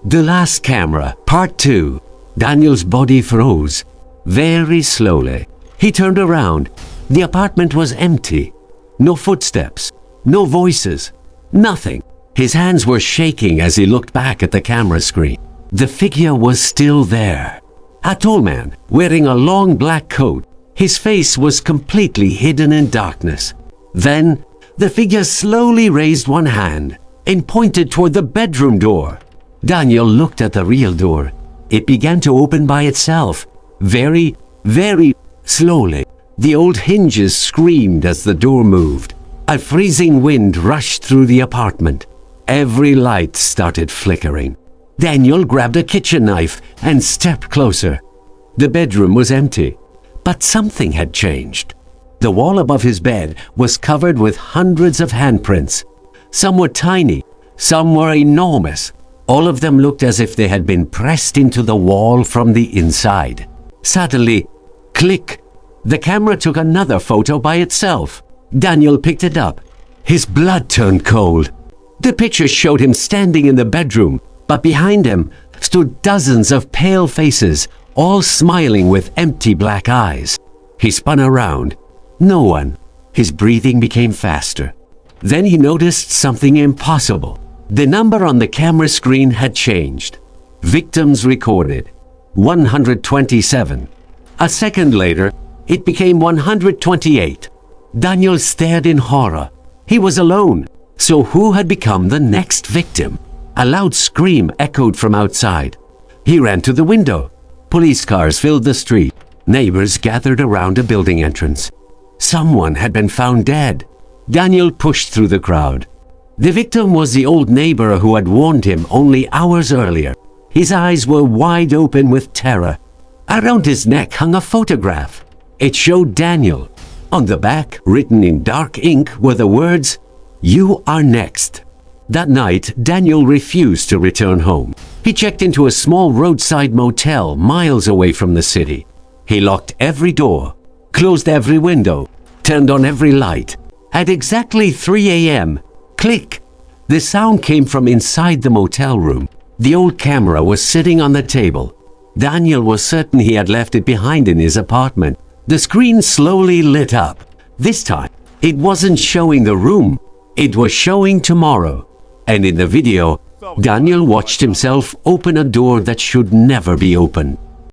The Last Camera, Part 2. Daniel's body froze. Very slowly. He turned around. The apartment was empty. No footsteps. No voices. Nothing. His hands were shaking as he looked back at the camera screen. The figure was still there. A tall man, wearing a long black coat. His face was completely hidden in darkness. Then, the figure slowly raised one hand and pointed toward the bedroom door. Daniel looked at the real door. It began to open by itself, very, very slowly. The old hinges screamed as the door moved. A freezing wind rushed through the apartment. Every light started flickering. Daniel grabbed a kitchen knife and stepped closer. The bedroom was empty, but something had changed. The wall above his bed was covered with hundreds of handprints. Some were tiny, some were enormous. All of them looked as if they had been pressed into the wall from the inside. Suddenly, click! The camera took another photo by itself. Daniel picked it up. His blood turned cold. The picture showed him standing in the bedroom, but behind him stood dozens of pale faces, all smiling with empty black eyes. He spun around. No one. His breathing became faster. Then he noticed something impossible. The number on the camera screen had changed. Victims recorded 127. A second later, it became 128. Daniel stared in horror. He was alone. So who had become the next victim? A loud scream echoed from outside. He ran to the window. Police cars filled the street. Neighbors gathered around a building entrance. Someone had been found dead. Daniel pushed through the crowd. The victim was the old neighbor who had warned him only hours earlier. His eyes were wide open with terror. Around his neck hung a photograph. It showed Daniel. On the back, written in dark ink, were the words, "You are next." That night, Daniel refused to return home. He checked into a small roadside motel miles away from the city. He locked every door, closed every window, turned on every light. At exactly 3 a.m., click! The sound came from inside the motel room. The old camera was sitting on the table. Daniel was certain he had left it behind in his apartment. The screen slowly lit up. This time, it wasn't showing the room. It was showing tomorrow. And in the video, Daniel watched himself open a door that should never be opened.